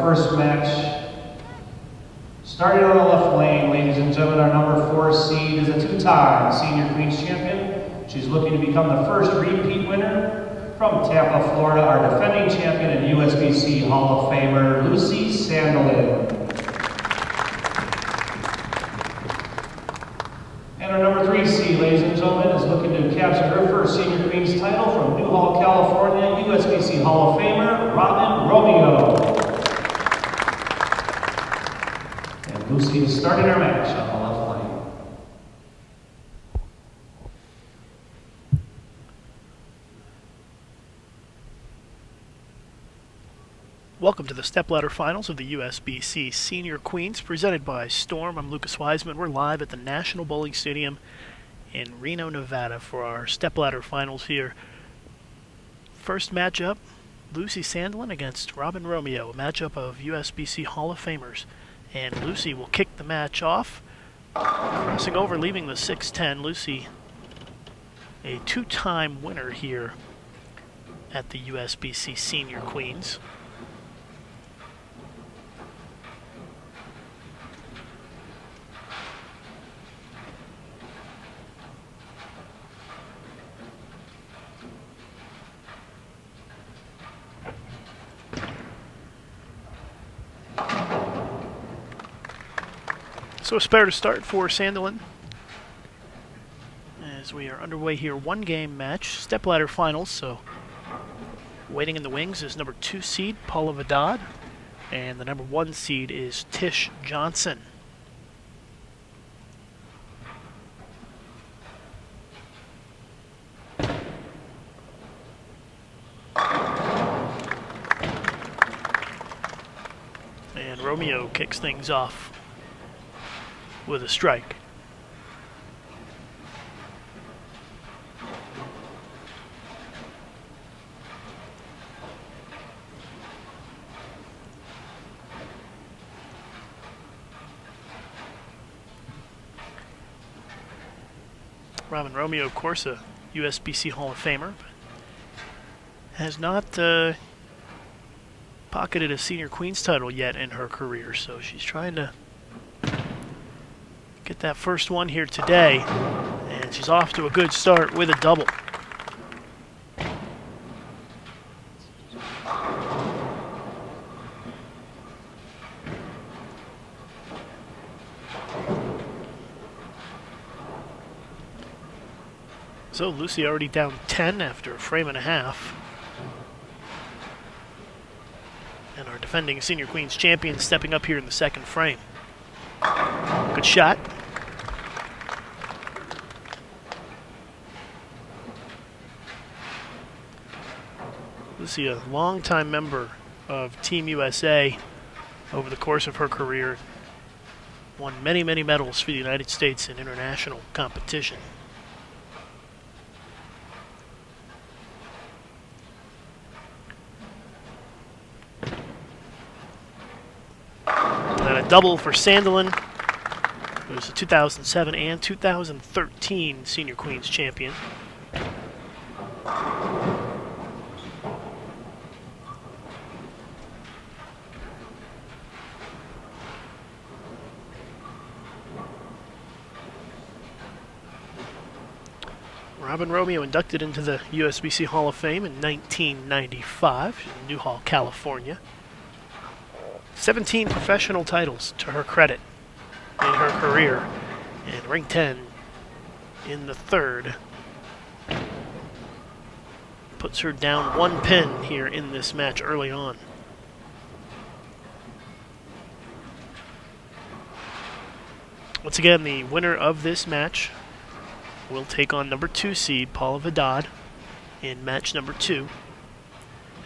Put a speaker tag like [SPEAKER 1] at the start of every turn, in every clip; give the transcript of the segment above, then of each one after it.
[SPEAKER 1] first match. Starting on the left lane, ladies and gentlemen, our number 4 seed is a 2-time Senior Queens champion. She's looking to become the first repeat winner. From Tampa, Florida, our defending champion and USBC Hall of Famer, Lucy Sandelin. And our number 3 seed, ladies and gentlemen, is looking to capture her first Senior Queens title from Newhall, California, USBC Hall of Famer, Romeo. And Lucy is starting our match on the left lane.
[SPEAKER 2] Welcome to the Stepladder Finals of the USBC Senior Queens, presented by Storm. I'm Lucas Wiseman. We're live at the National Bowling Stadium in Reno, Nevada for our Stepladder Finals here. First matchup, Lucy Sandelin against Robin Romeo, a matchup of USBC Hall of Famers. And Lucy will kick the match off, crossing over, leaving the 6-10. Lucy, a 2-time winner here at the USBC Senior Queens. So a spare to start for Sandelin as we are underway here. 1-game match, Stepladder Finals. So waiting in the wings is number 2 seed Paula Vidad, and the number 1 seed is Tish Johnson. And Romeo kicks things off with a strike. Robin Romeo, of course, a USBC Hall of Famer, has not pocketed a Senior Queens title yet in her career, so she's trying to get that first one here today, and she's off to a good start with a double. So Lucy already down 10 after a frame and a half. And our defending Senior Queens champion stepping up here in the second frame. Good shot. Lucy, a longtime member of Team USA over the course of her career, won many, many medals for the United States in international competition. And a double for Sandelin, who's a 2007 and 2013 Senior Queens champion. Robin Romeo inducted into the USBC Hall of Fame in 1995 in Newhall, California. 17 professional titles to her credit in her career, and ring 10 in the third. Puts her down 1 pin here in this match early on. Once again, the winner of this match will take on number 2 seed Paula Vidad in match number 2.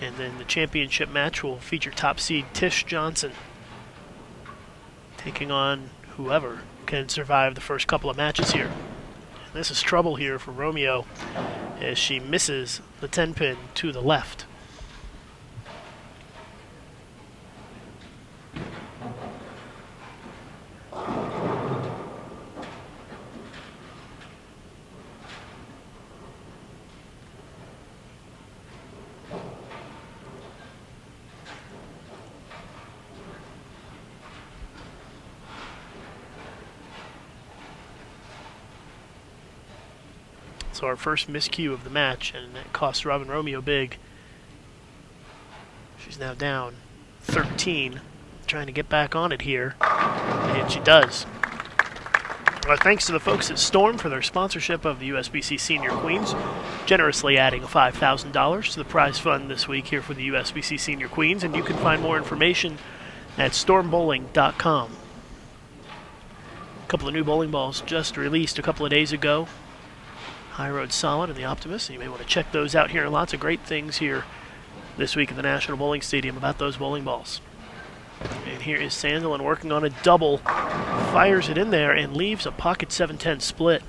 [SPEAKER 2] And then the championship match will feature top seed Tish Johnson taking on whoever can survive the first couple of matches here. And this is trouble here for Romeo as she misses the 10 pin to the left. So our first miscue of the match, and it cost Robin Romeo big. She's now down 13, trying to get back on it here, and she does. Thanks to the folks at Storm for their sponsorship of the USBC Senior Queens, generously adding $5,000 to the prize fund this week here for the USBC Senior Queens, and you can find more information at stormbowling.com. A couple of new bowling balls just released a couple of days ago. High Road Solid and the Optimist, and you may want to check those out here. Lots of great things here this week at the National Bowling Stadium about those bowling balls. And here is Sandelin working on a double, fires it in there and leaves a pocket 7-10 split.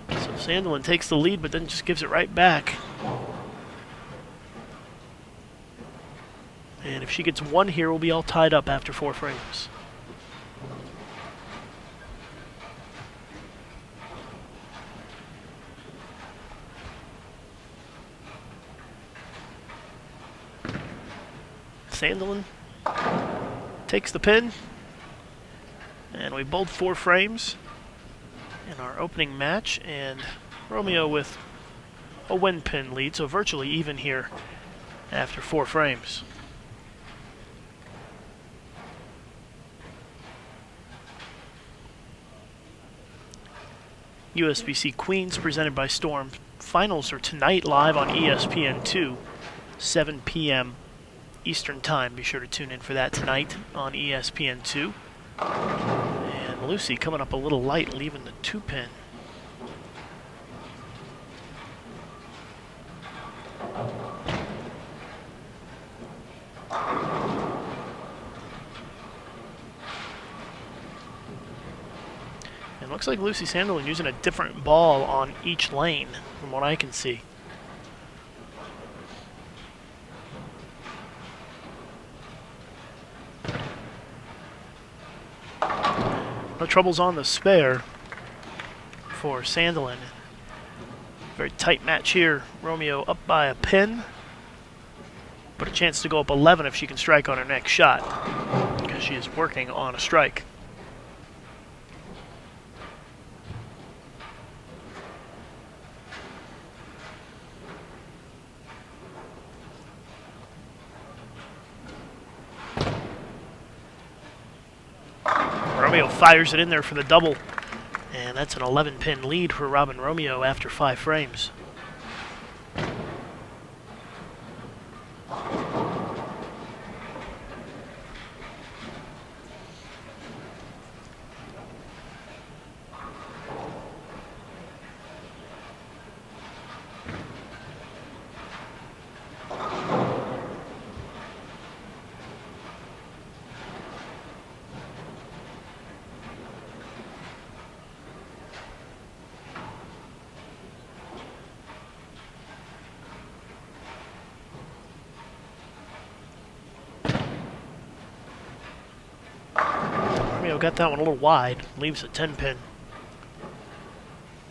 [SPEAKER 2] So Sandelin takes the lead but then just gives it right back. And if she gets one here, we'll be all tied up after 4 frames. Sandelin takes the pin, and we bowled 4 frames in our opening match, and Romeo with a win pin lead, so virtually even here after 4 frames. USBC Queens presented by Storm. Finals are tonight live on ESPN2, 7 p.m. Eastern Time. Be sure to tune in for that tonight on ESPN2. And Lucy coming up a little light, leaving the 2-pin. And looks like Lucy Sandelin using a different ball on each lane from what I can see. No troubles on the spare for Sandelin. Very tight match here. Romeo up by a pin, but a chance to go up 11 if she can strike on her next shot, because she is working on a strike. Romeo fires it in there for the double, and that's an 11-pin lead for Robin Romeo after 5 frames. Romeo got that one a little wide, leaves a 10-pin.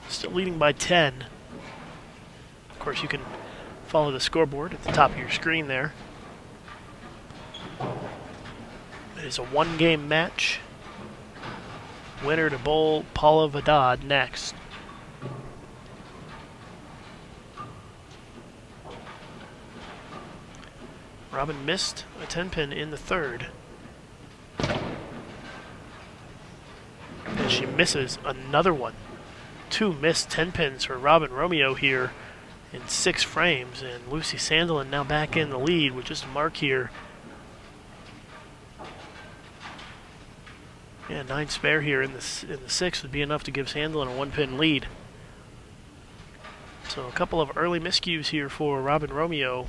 [SPEAKER 2] Still leading by 10. Of course, you can follow the scoreboard at the top of your screen there. It is a 1-game match. Winner to bowl Paula Vidad next. Robin missed a 10-pin in the 3rd. And she misses another one. 2 missed 10-pins for Robin Romeo here in 6 frames, and Lucy Sandelin now back in the lead with just a mark here. Yeah, 9 spare here in the 6th would be enough to give Sandelin a 1-pin lead. So a couple of early miscues here for Robin Romeo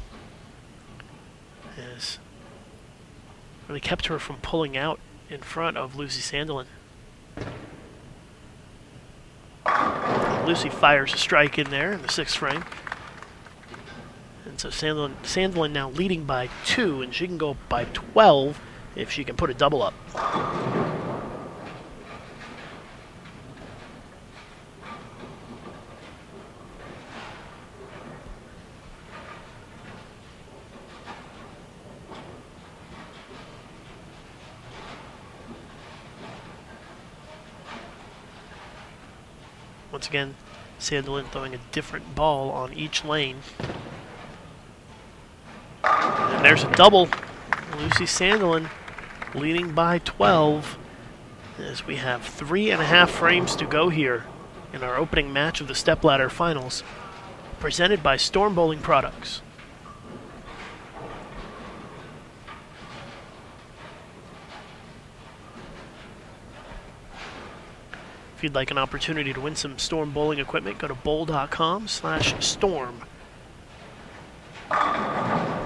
[SPEAKER 2] has really kept her from pulling out in front of Lucy Sandelin. Lucy fires a strike in there in the 6th frame. And so Sandelin now leading by 2, and she can go up by 12 if she can put a double up. Once again, Sandelin throwing a different ball on each lane. And there's a double. Lucy Sandelin leading by 12 as we have 3.5 frames to go here in our opening match of the Stepladder Finals, presented by Storm Bowling Products. If you'd like an opportunity to win some Storm bowling equipment, go to bowl.com/storm.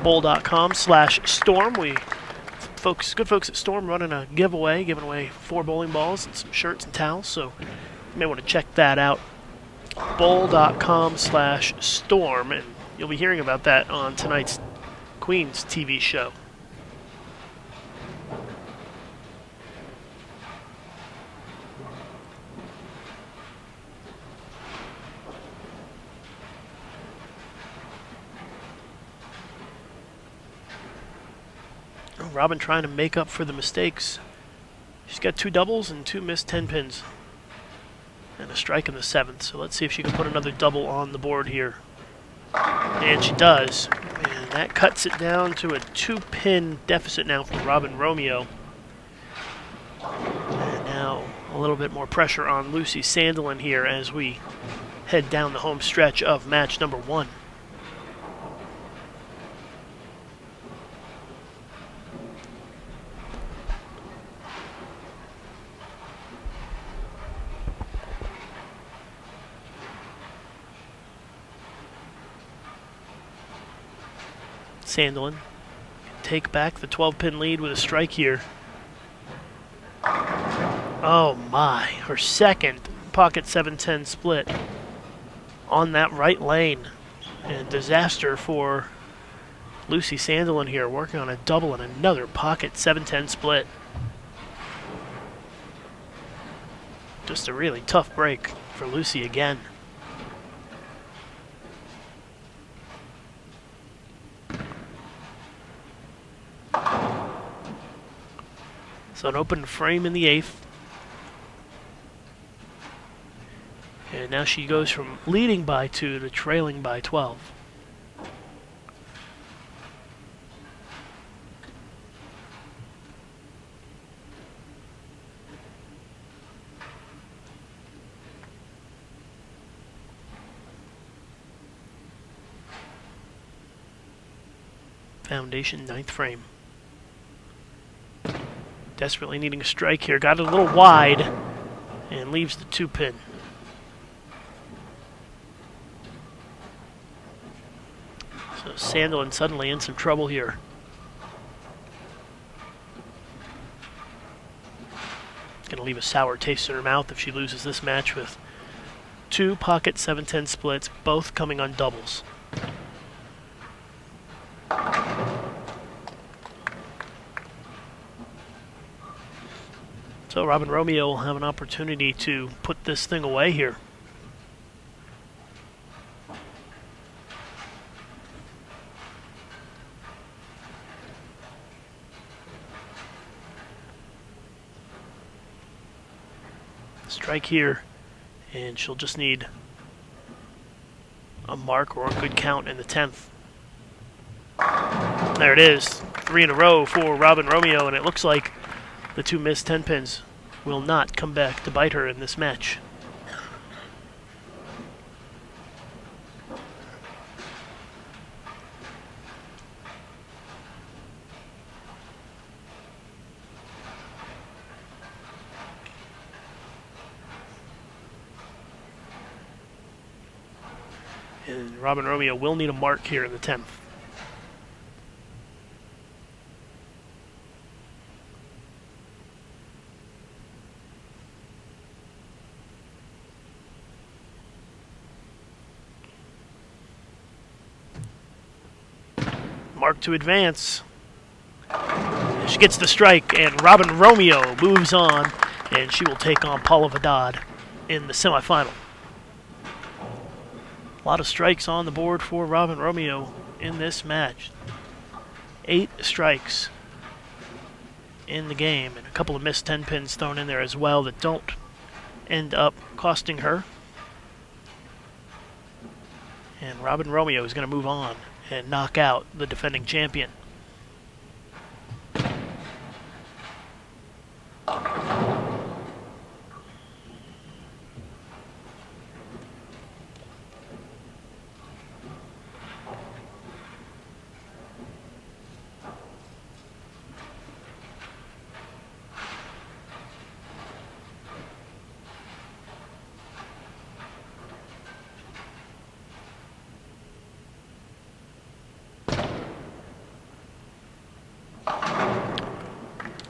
[SPEAKER 2] Bowl.com/storm. Good folks at Storm running a giveaway, giving away 4 bowling balls and some shirts and towels, so you may want to check that out. Bowl.com/storm, and you'll be hearing about that on tonight's Queens TV show. Robin trying to make up for the mistakes. She's got 2 doubles and 2 missed 10 pins. And a strike in the 7th. So let's see if she can put another double on the board here. And she does. And that cuts it down to a 2-pin deficit now for Robin Romeo. And now a little bit more pressure on Lucy Sandelin here as we head down the home stretch of match number 1. Sandelin take back the 12-pin lead with a strike here. Oh my, her second pocket 7-10 split on that right lane. And disaster for Lucy Sandelin here, working on a double and another pocket 7-10 split. Just a really tough break for Lucy again. So an open frame in the 8th. And now she goes from leading by 2 to trailing by 12. Foundation 9th frame. Desperately needing a strike here. Got it a little wide and leaves the 2-pin. So Sandelin suddenly in some trouble here. It's going to leave a sour taste in her mouth if she loses this match with 2 pocket 7-10 splits, both coming on doubles. So Robin Romeo will have an opportunity to put this thing away here. Strike here, and she'll just need a mark or a good count in the 10th. There it is, 3 in a row for Robin Romeo, and it looks like the 2 missed 10 pins will not come back to bite her in this match. And Robin Romeo will need a mark here in the 10th. Mark to advance. She gets the strike, and Robin Romeo moves on, and she will take on Paula Vidad in the semifinal. A lot of strikes on the board for Robin Romeo in this match. 8 strikes in the game, and a couple of missed 10 pins thrown in there as well that don't end up costing her. And Robin Romeo is going to move on and knock out the defending champion.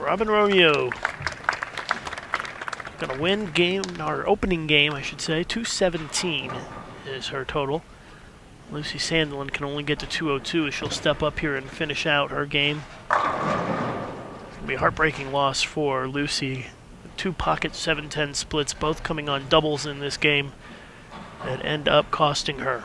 [SPEAKER 2] Robin Romeo going to win game, our opening game, I should say. 217 is her total. Lucy Sandelin can only get to 202 as she'll step up here and finish out her game. It'll be a heartbreaking loss for Lucy. 2 pocket 7-10 splits, both coming on doubles in this game, that end up costing her.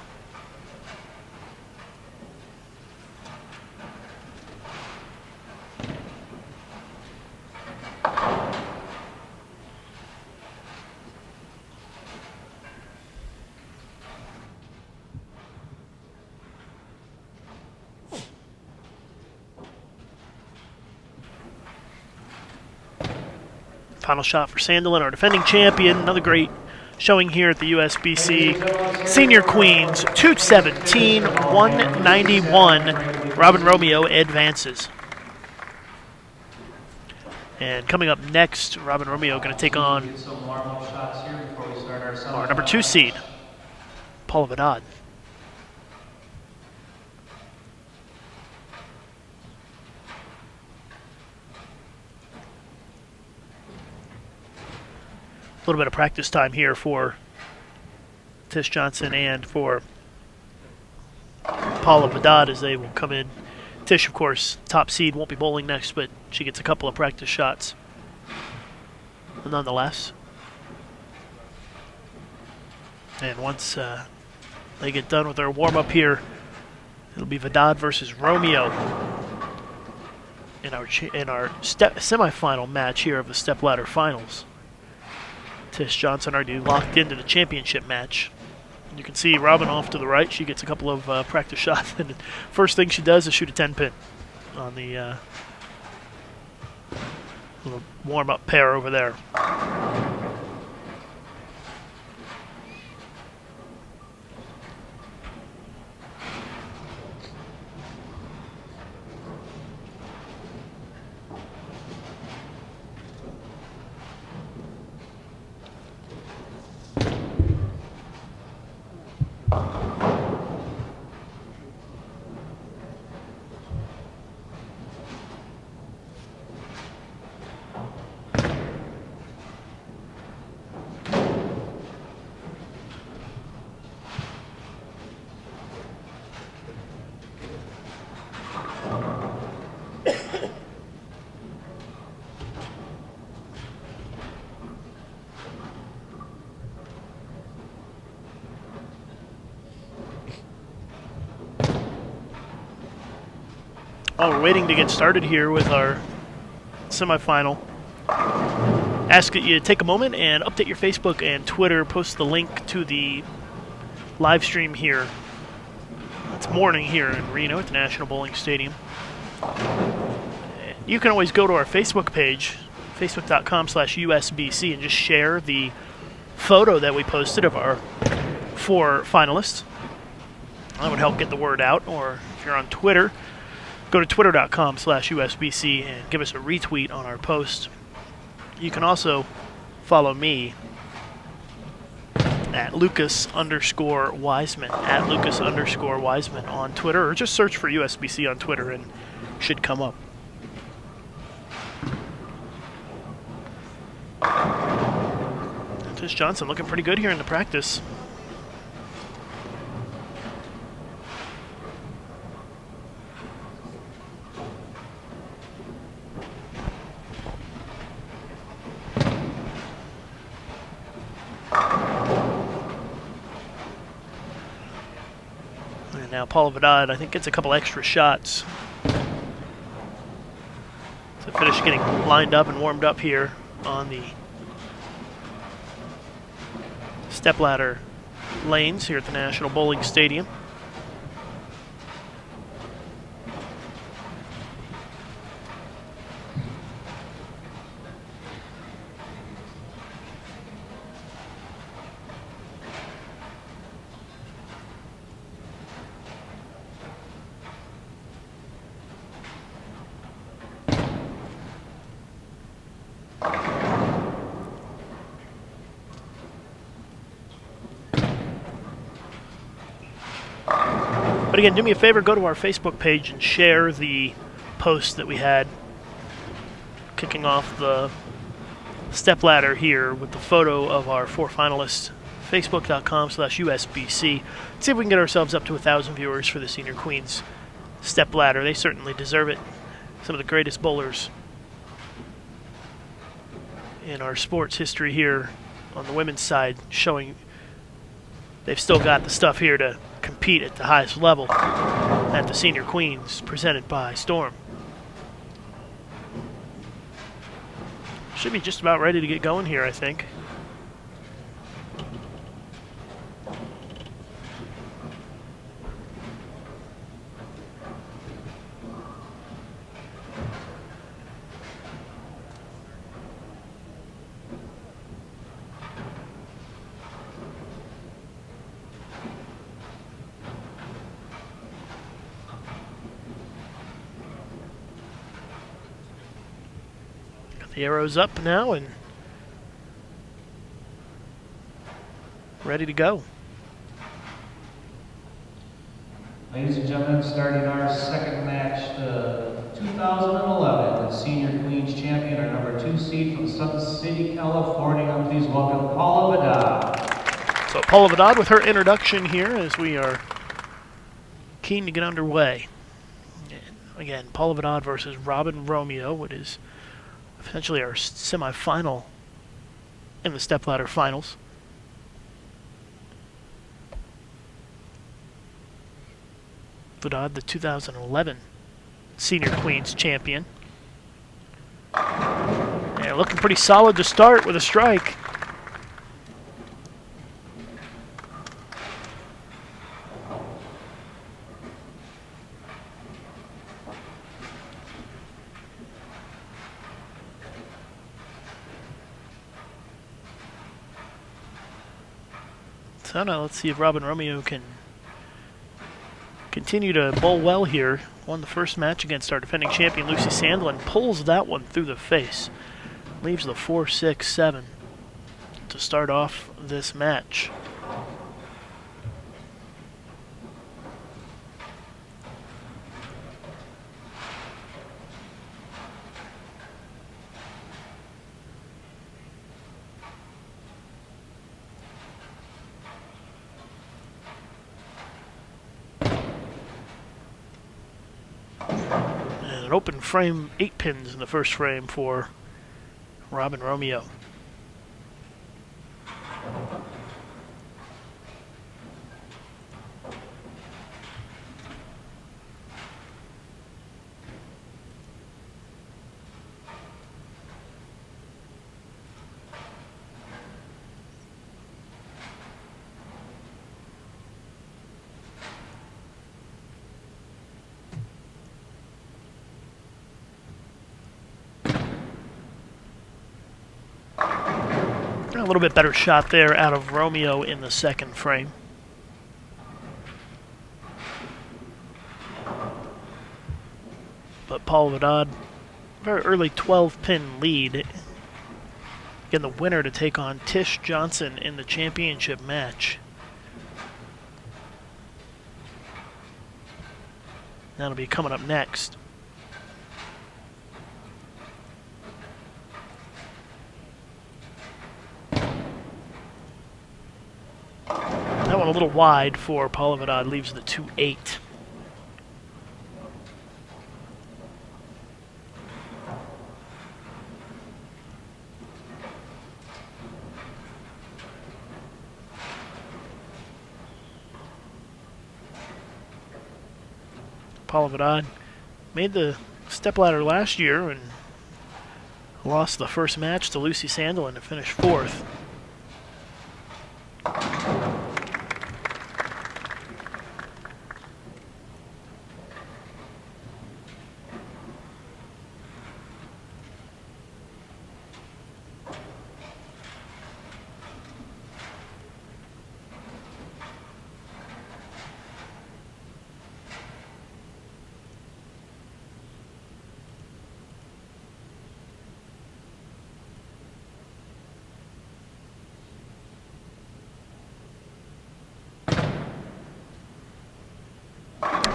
[SPEAKER 2] Final shot for Sandelin, our defending champion. Another great showing here at the USBC Senior Queens. 217, 191. Robin Romeo advances. And coming up next, Robin Romeo going to take on our number 2 seed, Paula Vidad. A little bit of practice time here for Tish Johnson and for Paula Vidad as they will come in. Tish, of course, top seed, won't be bowling next, but she gets a couple of practice shots nonetheless. And once they get done with their warm-up here, it'll be Vidad versus Romeo in our semifinal match here of the Stepladder Finals. Tish Johnson already locked into the championship match. You can see Robin off to the right. She gets a couple of practice shots. And the first thing she does is shoot a 10-pin on the little warm-up pair over there. While we're waiting to get started here with our semifinal, ask that you take a moment and update your Facebook and Twitter. Post the link to the live stream here. It's morning here in Reno at the National Bowling Stadium. You can always go to our Facebook page, facebook.com/USBC, and just share the photo that we posted of our 4 finalists. That would help get the word out. Or if you're on Twitter, go to twitter.com/USBC and give us a retweet on our post. You can also follow me at Lucas_Wiseman, at Lucas_Wiseman on Twitter, or just search for USBC on Twitter and it should come up. Tish Johnson looking pretty good here in the practice. Now Paula Vidad, I think, gets a couple extra shots to finish getting lined up and warmed up here on the Stepladder lanes here at the National Bowling Stadium. But again, do me a favor, go to our Facebook page and share the post that we had kicking off the stepladder here with the photo of our 4 finalists. Facebook.com/USBC. See if we can get ourselves up to 1,000 viewers for the Senior Queens stepladder. They certainly deserve it. Some of the greatest bowlers in our sports history here on the women's side, showing they've still got the stuff here to compete at the highest level at the Senior Queens, presented by Storm. Should be just about ready to get going here, I think. The arrow's up now and ready to go.
[SPEAKER 1] Ladies and gentlemen, starting our second match, the 2011 Senior Queens champion, our number 2 seed from Sun City, California. Please welcome Paula Vidad.
[SPEAKER 2] So Paula Vidad with her introduction here as we are keen to get underway. And again, Paula Vidad versus Romeo, what is essentially our semifinal in the stepladder finals. Vidad, the 2011 Senior Queens champion. Yeah, looking pretty solid to start with a strike. So now let's see if Romeo can continue to bowl well here. Won the first match against our defending champion Lucy Sandelin. Pulls that one through the face. Leaves the 4-6-7 to start off this match. Open frame, 8 pins in the first frame for Romeo. A little bit better shot there out of Romeo in the second frame. But Paula Vidad, very early 12-pin lead. Again, the winner to take on Tish Johnson in the championship match. That'll be coming up next. That one a little wide for Paula Vidad, leaves the 2-8. Paula Vidad made the stepladder last year and lost the first match to Lucy Sandelin to finish 4th.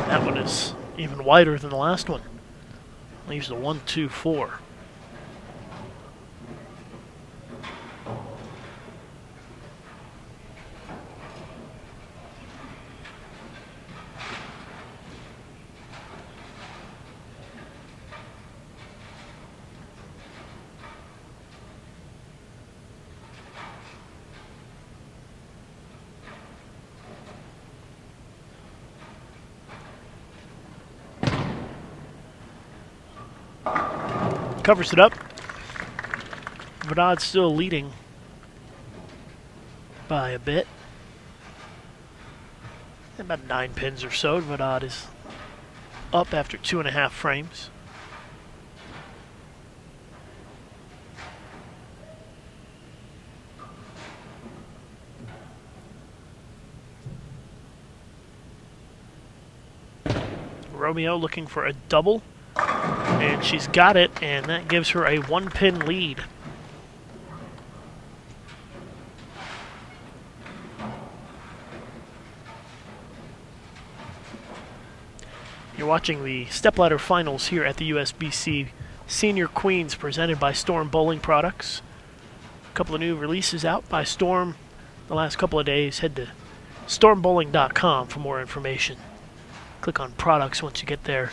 [SPEAKER 2] That one is even wider than the last one. Leaves the 1, 2, 4. Covers it up. Vidad still leading by a bit. About 9 pins or so. Vidad is up after 2.5 frames. Romeo looking for a double. And she's got it, and that gives her a 1-pin lead. You're watching the Stepladder Finals here at the USBC Senior Queens presented by Storm Bowling Products. A couple of new releases out by Storm the last couple of days. Head to stormbowling.com for more information. Click on products once you get there.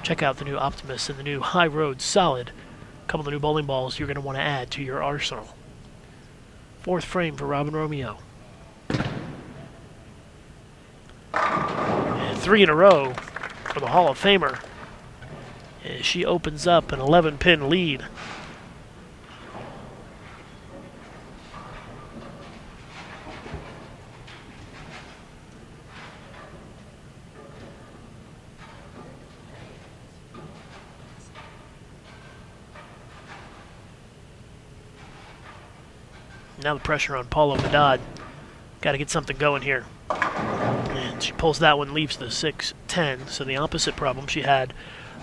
[SPEAKER 2] Check out the new Optimus and the new High Road Solid. A couple of the new bowling balls you're going to want to add to your arsenal. 4th frame for Robin Romeo. And 3 in a row for the Hall of Famer. And she opens up an 11-pin lead. Now the pressure on Paula Vidad. Got to get something going here. And she pulls that one, leaves the 6-10. So the opposite problem she had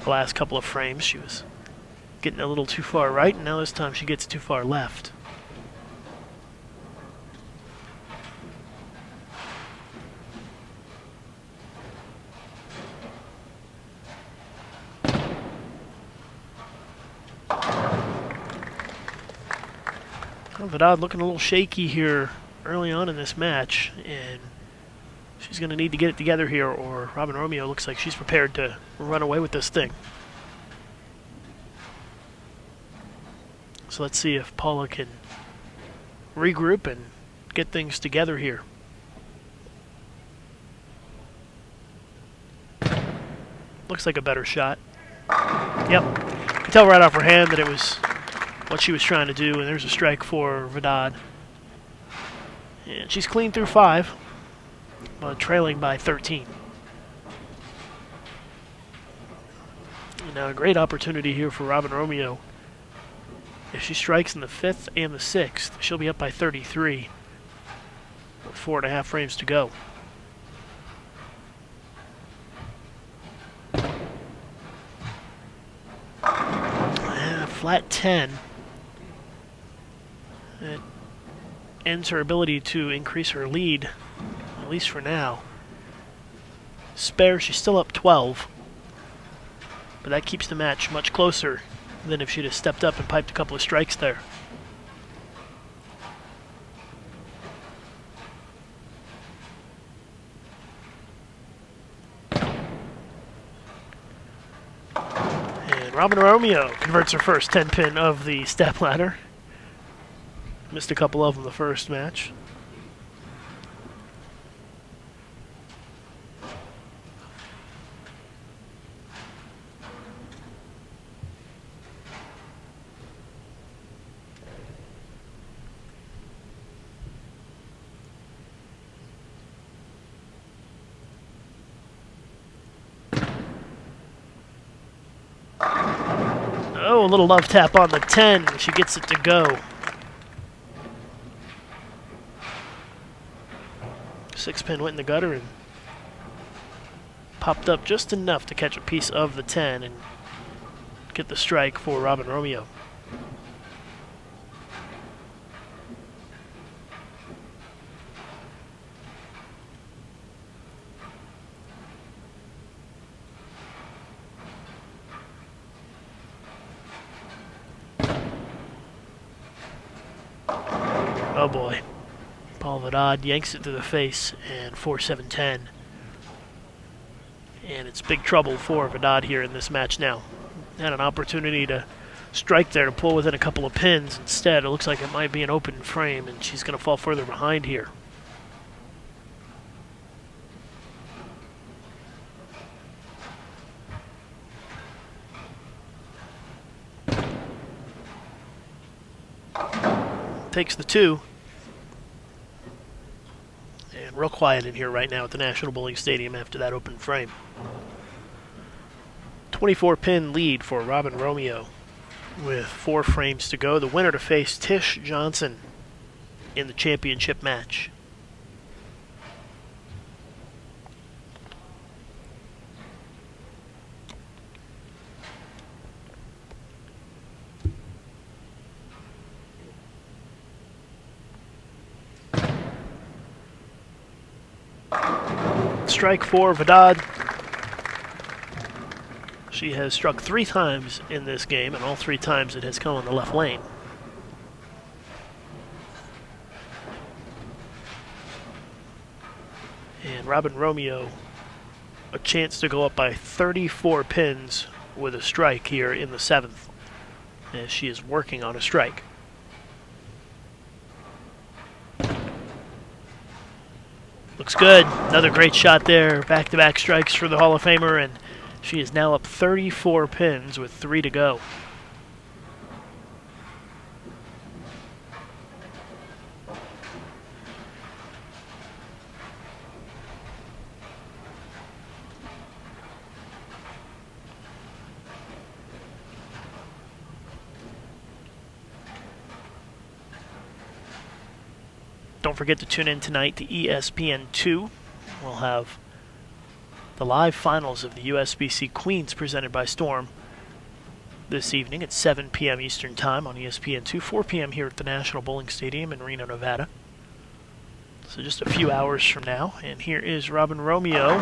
[SPEAKER 2] the last couple of frames. She was getting a little too far right, and now this time she gets too far left. Vidad looking a little shaky here early on in this match, and she's going to need to get it together here, or Robin Romeo looks like she's prepared to run away with this thing. So let's see if Paula can regroup and get things together here. Looks like a better shot. Yep. You can tell right off her hand that it was what she was trying to do, and there's a strike for Vidad. And she's clean through 5, but trailing by 13. And now a great opportunity here for Robin Romeo. If she strikes in the 5th and the 6th, she'll be up by 33 with 4.5 frames to go. Flat 10. It ends her ability to increase her lead, at least for now. Spare, she's still up 12, but that keeps the match much closer than if she'd have stepped up and piped a couple of strikes there. And Robin Romeo converts her first 10-pin of the Stepladder. Missed a couple of them the first match. Oh, a little love tap on the 10. She gets it to go. 6-pin went in the gutter and popped up just enough to catch a piece of the 10 and get the strike for Robin Romeo. Oh boy. Paula Vidad yanks it to the face, and 4-7-10. And it's big trouble for Vidad here in this match now. Had an opportunity to strike there to pull within a couple of pins. Instead, it looks like it might be an open frame, and she's going to fall further behind here. Takes the 2. And real quiet in here right now at the National Bowling Stadium after that open frame. 24-pin lead for Robin Romeo with 4 frames to go. The winner to face Tish Johnson in the championship match. Strike for Vidad. She has struck 3 times in this game, and all 3 times it has come on the left lane. And Robin Romeo, a chance to go up by 34 pins with a strike here in the 7th, as she is working on a strike. Looks good. Another great shot there. Back-to-back strikes for the Hall of Famer, and she is now up 34 pins with 3 to go. Don't forget to tune in tonight to ESPN2. We'll have the live finals of the USBC Queens presented by Storm this evening at 7 p.m. Eastern Time on ESPN2, 4 p.m. here at the National Bowling Stadium in Reno, Nevada. So just a few hours from now. And here is Robin Romeo.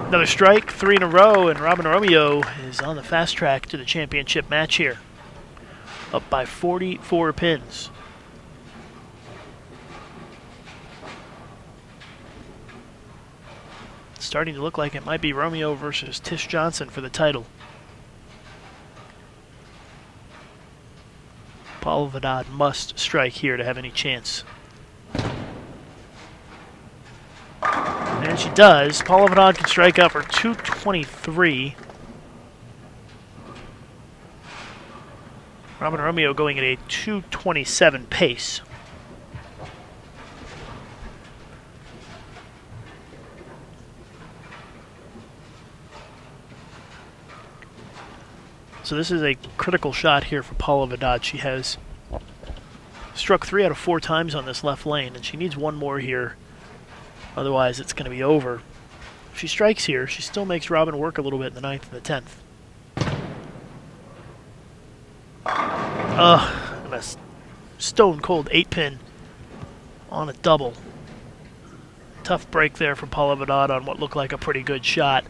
[SPEAKER 2] Another strike, 3 in a row, and Robin Romeo is on the fast track to the championship match here. Up by 44 pins. Starting to look like it might be Romeo versus Tish Johnson for the title. Paula Vidad must strike here to have any chance. And she does. Paula Vidad can strike up for 223. Robin Romeo going at a 227 pace. So this is a critical shot here for Paula Vidad. She has struck 3 out of 4 times on this left lane, and she needs 1 more here. Otherwise, it's going to be over. If she strikes here, she still makes Robin work a little bit in the 9th and the 10th. And a stone-cold 8-pin on a double. Tough break there for Paula Vidad on what looked like a pretty good shot.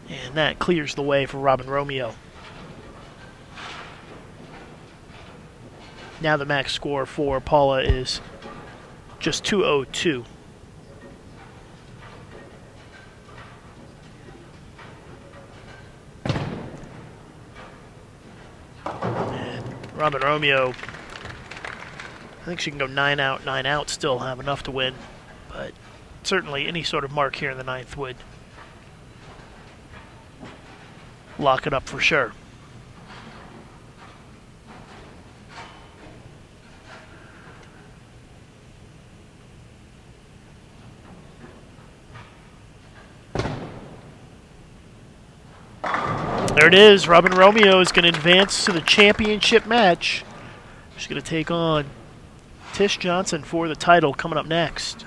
[SPEAKER 2] And that clears the way for Robin Romeo. Now the max score for Paula is just 202. And Robin Romeo, I think she can go 9 out, still have enough to win. But certainly any sort of mark here in the 9th would lock it up for sure. There it is. Robin Romeo is going to advance to the championship match. She's going to take on Tish Johnson for the title coming up next.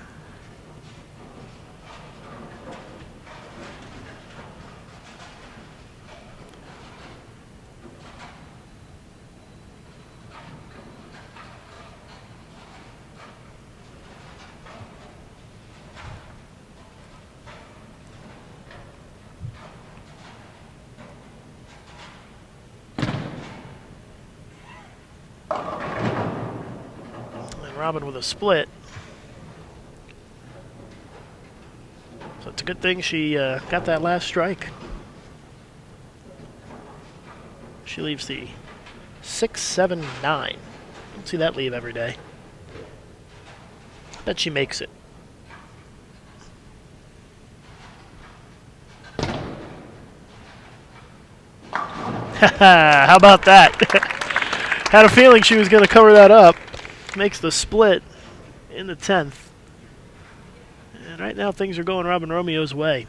[SPEAKER 2] Robin with a split. So it's a good thing she got that last strike. She leaves the 6-7-9. Don't see that leave every day. Bet she makes it. How about that? Had a feeling she was going to cover that up. Makes the split in the 10th. And right now things are going Robin Romeo's way.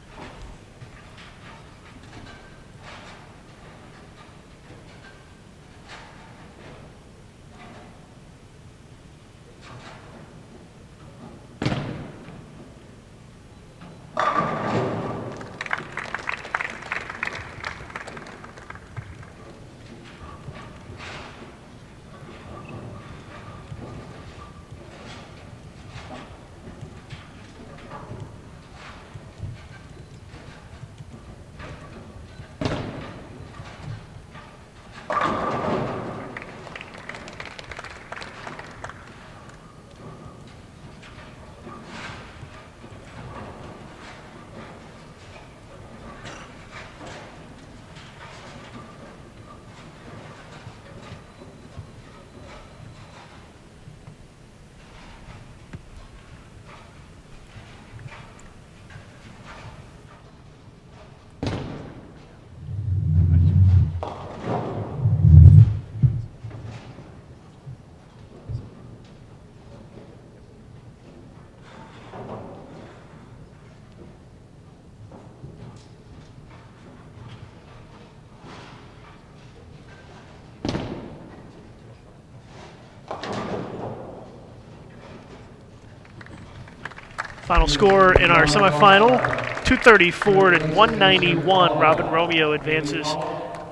[SPEAKER 2] Final score in our semifinal, 234 to 191. Robin Romeo advances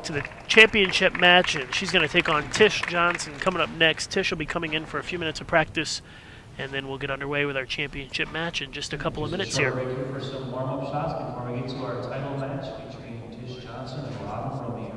[SPEAKER 2] to the championship match, and she's going to take on Tish Johnson coming up next. Tish will be coming in for a few minutes of practice, and then we'll get underway with our championship match in just a couple of minutes here.
[SPEAKER 1] Break here for some warm-up shots before we get to our title match featuring Tish Johnson and Robin Romeo.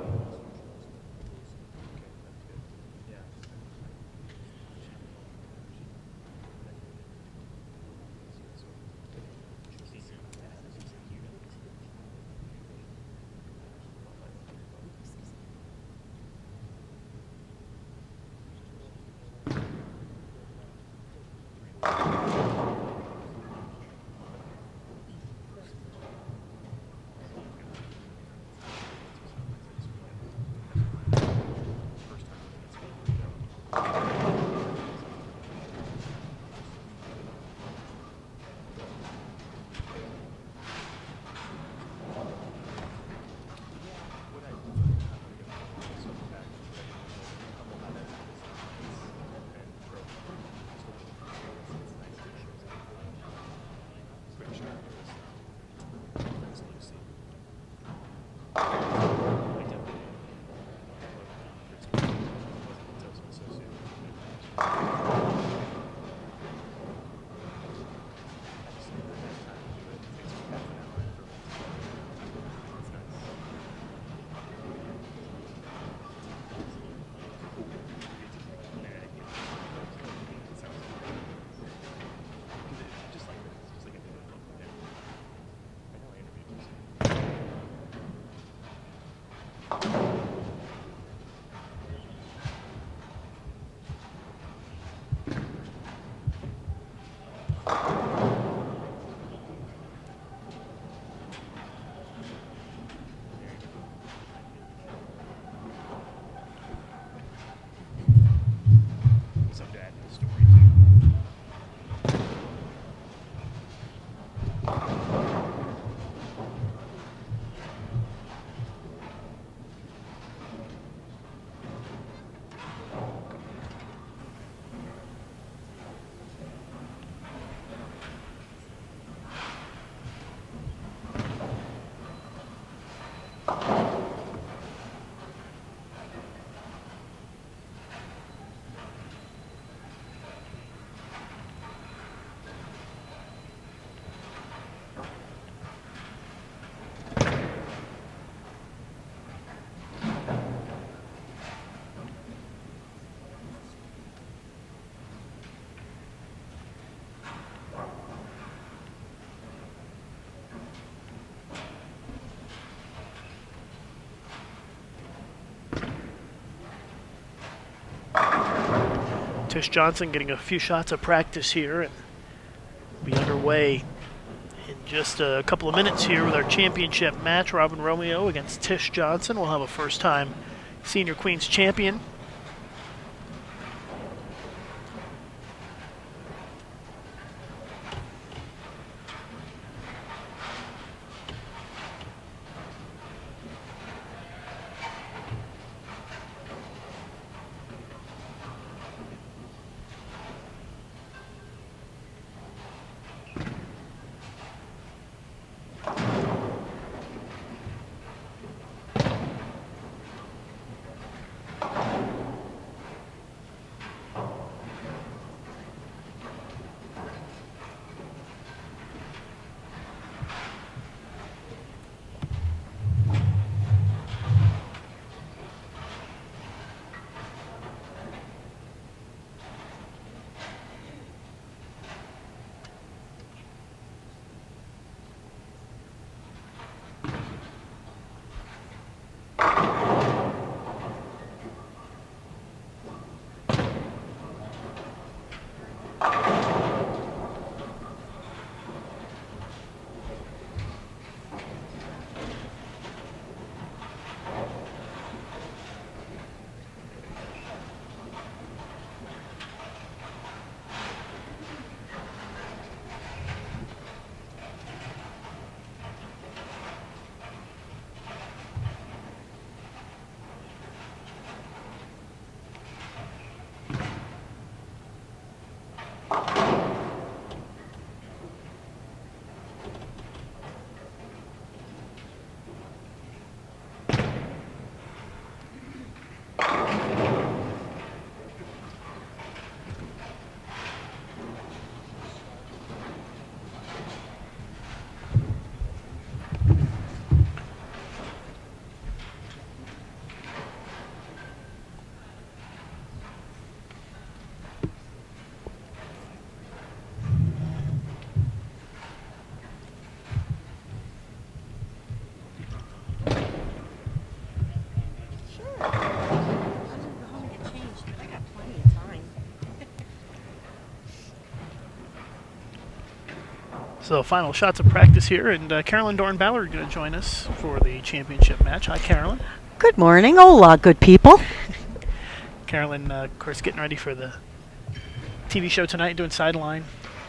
[SPEAKER 2] Tish Johnson getting a few shots of practice here, and be underway in just a couple of minutes here with our championship match. Robin Romeo against Tish Johnson. We'll have a first-time Senior Queens champion. So final shots of practice here, and Carolyn Dorn-Ballard going to join us for the championship match. Hi, Carolyn.
[SPEAKER 3] Good morning. Hola, good people.
[SPEAKER 2] Carolyn, of course, getting ready for the TV show tonight, doing sideline,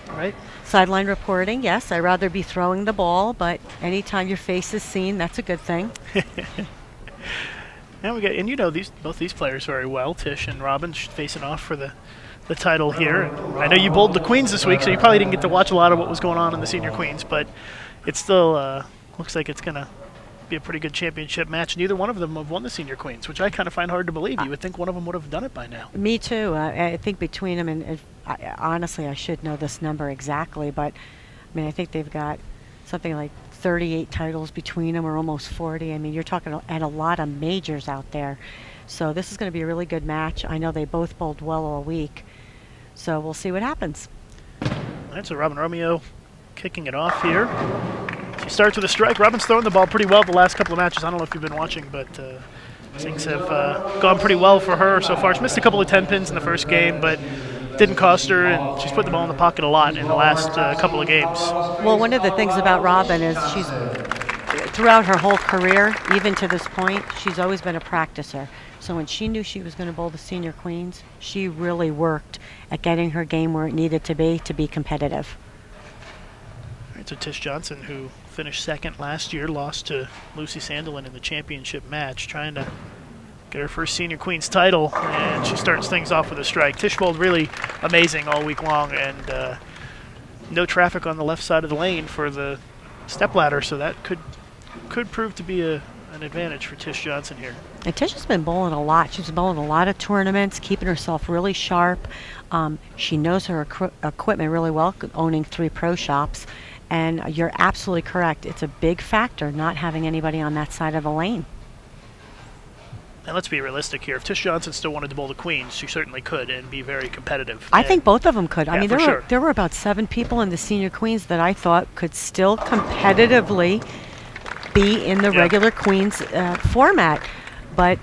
[SPEAKER 2] right?
[SPEAKER 3] Sideline reporting, yes. I'd rather be throwing the ball, but anytime your face is seen, that's a good thing.
[SPEAKER 2] And you know both these players very well. Tish and Robin facing off for the title here. And I know you bowled the Queens this week, so you probably didn't get to watch a lot of what was going on in the Senior Queens, but it still looks like it's going to be a pretty good championship match. Neither one of them have won the Senior Queens, which I kind of find hard to believe. You would think one of them would have done it by now.
[SPEAKER 3] Me too. I think between them, and honestly, I should know this number exactly, but I mean, I think they've got something like 38 titles between them, or almost 40. I mean, you're talking and a lot of majors out there. So this is going to be a really good match. I know they both bowled well all week, so we'll see what happens.
[SPEAKER 2] All right, so Robin Romeo kicking it off here. She starts with a strike. Robin's throwing the ball pretty well the last couple of matches. I don't know if you've been watching, but things have gone pretty well for her so far. She missed a couple of 10 pins in the first game, but didn't cost her, and she's put the ball in the pocket a lot in the last couple of games.
[SPEAKER 3] Well, one of the things about Robin is she's, throughout her whole career, even to this point, she's always been a practicer. So when she knew she was going to bowl the Senior Queens, she really worked at getting her game where it needed to be competitive.
[SPEAKER 2] All right, so Tish Johnson, who finished second last year, lost to Lucy Sandelin in the championship match, trying to get her first Senior Queens title, and she starts things off with a strike. Tish bowled really amazing all week long, and no traffic on the left side of the lane for the stepladder, so that could prove to be an advantage for Tish Johnson here.
[SPEAKER 3] And Tish has been bowling a lot. She's been bowling a lot of tournaments, keeping herself really sharp. She knows her equipment really well, owning 3 pro shops. And you're absolutely correct. It's a big factor not having anybody on that side of the lane.
[SPEAKER 2] And let's be realistic here. If Tish Johnson still wanted to bowl the Queens, she certainly could and be very competitive.
[SPEAKER 3] I think both of them could.
[SPEAKER 2] Yeah,
[SPEAKER 3] I mean, there were about 7 people in the Senior Queens that I thought could still competitively be in the regular Queens format. But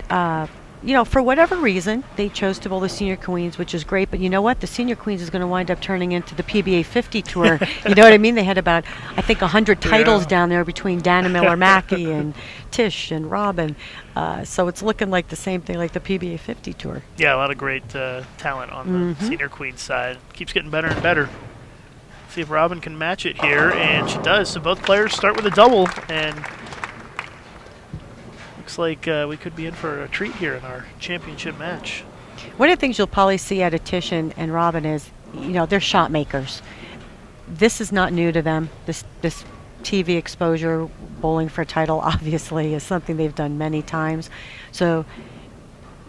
[SPEAKER 3] for whatever reason, they chose to bowl the Senior Queens, which is great. But you know what? The Senior Queens is going to wind up turning into the PBA 50 Tour. You know what I mean? They had about, I think, 100 titles down there between Dana Miller-Mackey and Tish and Robin. So it's looking like the same thing like the PBA 50 Tour.
[SPEAKER 2] Yeah, a lot of great talent on the Senior Queens side. Keeps getting better and better. See if Robin can match it here, and she does. So both players start with a double, and looks like we could be in for a treat here in our championship match.
[SPEAKER 3] One of the things you'll probably see out of Tish and Robin is, they're shot makers. This is not new to them. This TV exposure, bowling for a title, obviously, is something they've done many times. So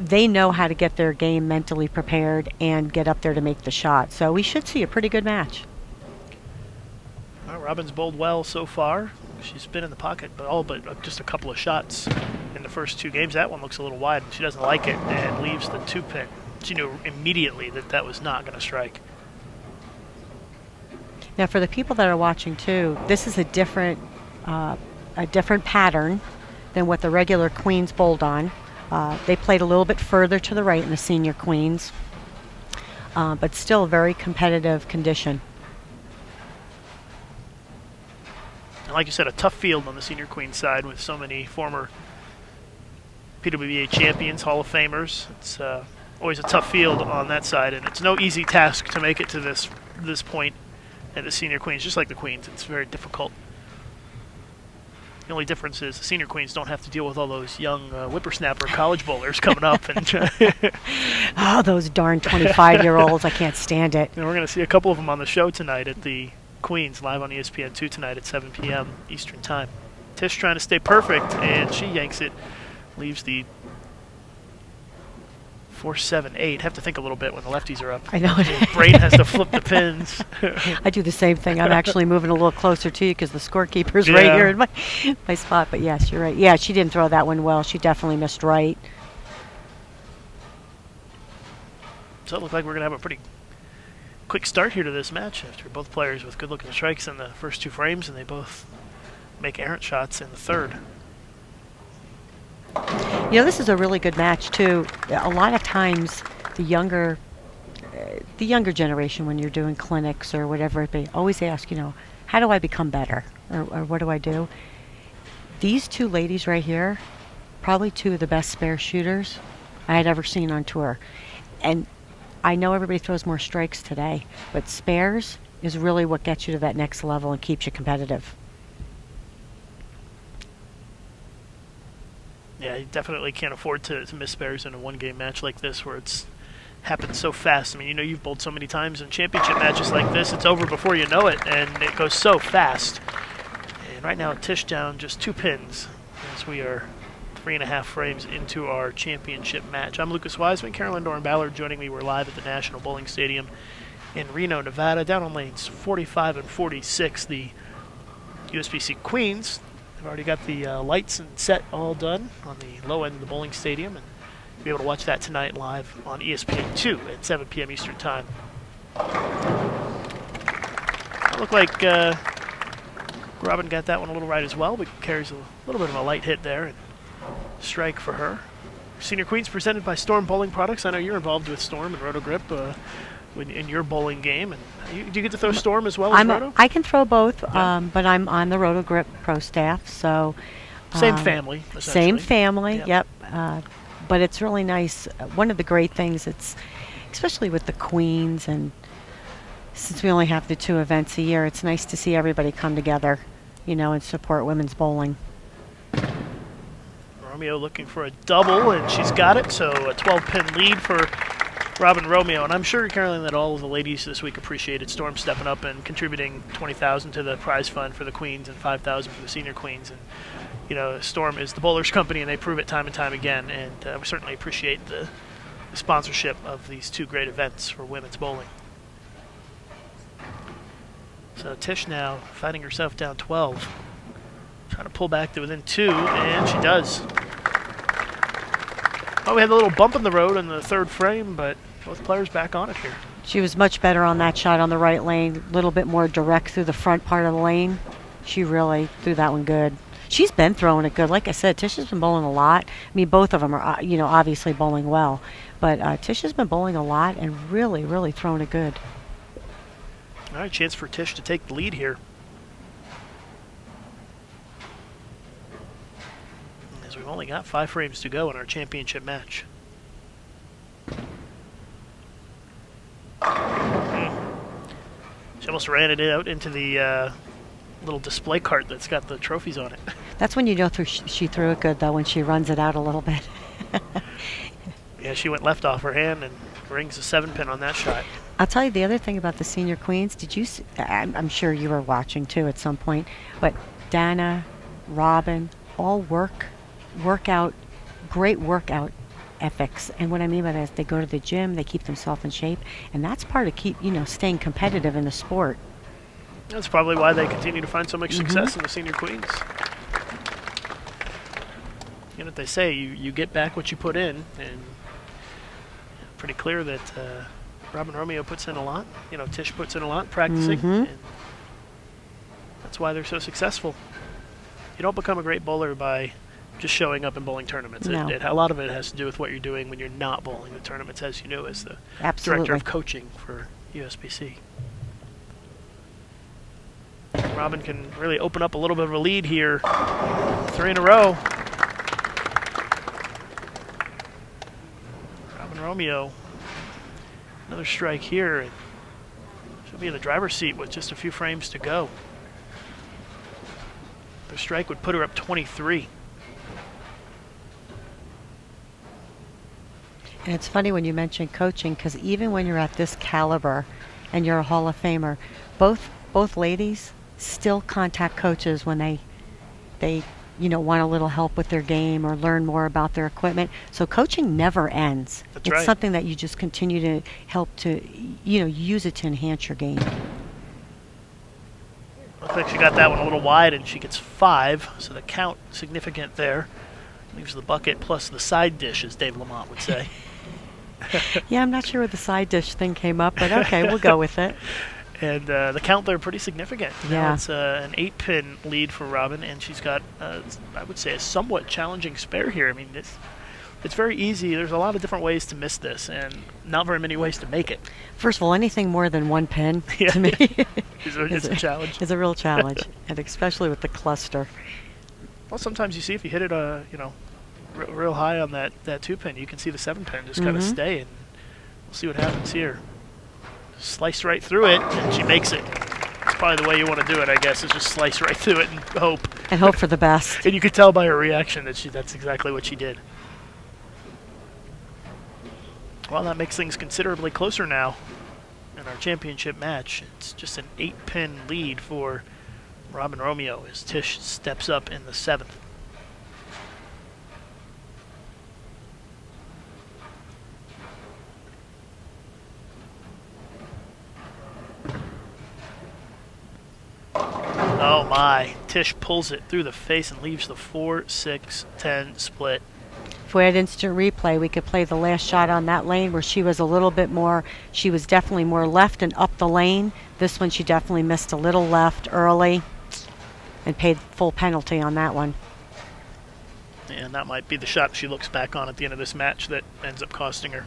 [SPEAKER 3] they know how to get their game mentally prepared and get up there to make the shot. So we should see a pretty good match.
[SPEAKER 2] Well, Robin's bowled well so far. She's been in the pocket, but just a couple of shots in the first 2 games. That one looks a little wide. She doesn't like it and leaves the 2-pin. She knew immediately that was not going to strike.
[SPEAKER 3] Now, for the people that are watching too, this is a different pattern than what the regular Queens bowled on. They played a little bit further to the right in the Senior Queens, but still very competitive condition.
[SPEAKER 2] And like you said, a tough field on the Senior Queens side with so many former PWBA champions, Hall of Famers. It's always a tough field on that side, and it's no easy task to make it to this point at the Senior Queens. Just like the Queens, it's very difficult. The only difference is the Senior Queens don't have to deal with all those young whippersnapper college bowlers coming up. And
[SPEAKER 3] oh, those darn 25-year-olds. I can't stand it.
[SPEAKER 2] And we're going to see a couple of them on the show tonight at the Queens, live on ESPN2 tonight at 7 p.m. Eastern Time. Tish trying to stay perfect, and she yanks it. Leaves the 4-7-8. Have to think a little bit when the lefties are up.
[SPEAKER 3] I know.
[SPEAKER 2] Brain has to flip the pins.
[SPEAKER 3] I do the same thing. I'm actually moving a little closer to you because the scorekeeper's right here in my spot. But yes, you're right. Yeah, she didn't throw that one well. She definitely missed right.
[SPEAKER 2] So it looked like we're going to have a pretty quick start here to this match after both players with good-looking strikes in the first 2 frames, and they both make errant shots in the third.
[SPEAKER 3] This is a really good match too. A lot of times, the younger generation, when you're doing clinics or whatever it be, always ask, how do I become better, or what do I do? These 2 ladies right here, probably 2 of the best spare shooters I had ever seen on tour, and I know everybody throws more strikes today, but spares is really what gets you to that next level and keeps you competitive.
[SPEAKER 2] Yeah, you definitely can't afford to miss spares in a 1-game match like this where it's happened so fast. I mean, you've bowled so many times in championship matches like this, it's over before you know it, and it goes so fast. And right now, Tish down just 2 pins as we are 3.5 frames into our championship match. I'm Lucas Wiseman, Carolyn Doran-Ballard joining me. We're live at the National Bowling Stadium in Reno, Nevada. Down on lanes 45 and 46, the USBC Queens. We've already got the lights and set all done on the low end of the bowling stadium, and you'll be able to watch that tonight live on ESPN2 at 7 p.m. Eastern Time. It looked like Robin got that one a little right as well, but carries a little bit of a light hit there. And strike for her. Senior Queens presented by Storm Bowling Products. I know you're involved with Storm and Roto-Grip in your bowling game. And do you get to throw Storm as well as Roto?
[SPEAKER 3] I can throw both, but I'm on the Roto-Grip pro staff, so
[SPEAKER 2] same family.
[SPEAKER 3] Same family. Yep. But it's really nice. One of the great things, it's especially with the Queens, and since we only have the 2 events a year, it's nice to see everybody come together, and support women's bowling.
[SPEAKER 2] Romeo looking for a double, and she's got it, so a 12-pin lead for Robin Romeo. And I'm sure, Carolyn, that all of the ladies this week appreciated Storm stepping up and contributing $20,000 to the prize fund for the Queens and $5,000 for the Senior Queens. And, Storm is the bowlers' company, and they prove it time and time again. And we certainly appreciate the sponsorship of these 2 great events for women's bowling. So Tish now fighting herself down 12. Trying to pull back to within 2, and she does. Oh, we had a little bump in the road in the 3rd frame, but both players back on it here.
[SPEAKER 3] She was much better on that shot on the right lane, a little bit more direct through the front part of the lane. She really threw that one good. she's been throwing it good. Like I said, Tish has been bowling a lot. I mean, both of them are, obviously bowling well. But Tish has been bowling a lot and really, really throwing it good.
[SPEAKER 2] All right, chance for Tish to take the lead here. As we've only got 5 frames to go in our championship match. She almost ran it out into the little display cart that's got the trophies on it.
[SPEAKER 3] That's when you know she threw it good, though, when she runs it out a little bit.
[SPEAKER 2] Yeah, she went left off her hand and rings a 7-pin on that shot.
[SPEAKER 3] I'll tell you the other thing about the Senior Queens. Did you see, I'm sure you were watching, too, at some point, but Dana, Robin, all great workout ethics. And what I mean by that is they go to the gym, they keep themselves in shape, and that's part of staying competitive in the sport.
[SPEAKER 2] That's probably why they continue to find so much success in the Senior Queens. You know what they say, you get back what you put in, and pretty clear that Robin Romeo puts in a lot. Tish puts in a lot practicing, and that's why they're so successful. You don't become a great bowler by just showing up in bowling tournaments.
[SPEAKER 3] No.
[SPEAKER 2] A lot of it has to do with what you're doing when you're not bowling the tournaments, as you know, as the
[SPEAKER 3] Absolutely.
[SPEAKER 2] director of coaching for USBC. Robin can really open up a little bit of a lead here. 3 in a row. Robin Romeo, another strike here, and she'll be in the driver's seat with just a few frames to go. The strike would put her up 23.
[SPEAKER 3] And it's funny when you mention coaching, because even when you're at this caliber and you're a Hall of Famer, both ladies still contact coaches when they want a little help with their game or learn more about their equipment. So coaching never ends.
[SPEAKER 2] That's
[SPEAKER 3] it's
[SPEAKER 2] right.
[SPEAKER 3] something that you just continue to help to use it to enhance your game.
[SPEAKER 2] Looks like she got that one a little wide, and she gets 5, so the count significant there. Leaves the bucket plus the side dish, as Dave Lamont would say.
[SPEAKER 3] Yeah, I'm not sure where the side dish thing came up, but okay, we'll go with it.
[SPEAKER 2] And the count there pretty significant. Now
[SPEAKER 3] Yeah.
[SPEAKER 2] it's an 8-pin lead for Robin, and she's got, I would say, a somewhat challenging spare here. I mean, it's very easy. There's a lot of different ways to miss this, and not very many ways to make it.
[SPEAKER 3] First of all, anything more than 1 pin
[SPEAKER 2] Yeah.
[SPEAKER 3] to me
[SPEAKER 2] It's a challenge.
[SPEAKER 3] is a real challenge, and especially with the cluster.
[SPEAKER 2] Well, sometimes you see if you hit it, real high on that 2-pin, you can see the 7-pin just kind of stay, and we'll see what happens here. Slice right through it, and she makes it. It's probably the way you want to do it, I guess, is just slice right through it and hope.
[SPEAKER 3] And hope for the best.
[SPEAKER 2] And you could tell by her reaction that that's exactly what she did. Well, that makes things considerably closer now in our championship match. It's just an 8-pin lead for Robin Romeo as Tish steps up in the 7th. Oh my, Tish pulls it through the face and leaves the 4-6-10 split.
[SPEAKER 3] If we had instant replay, we could play the last shot on that lane where she was a little bit more, she was definitely more left and up the lane. This one she definitely missed a little left early and paid full penalty on that one.
[SPEAKER 2] And that might be the shot she looks back on at the end of this match that ends up costing her.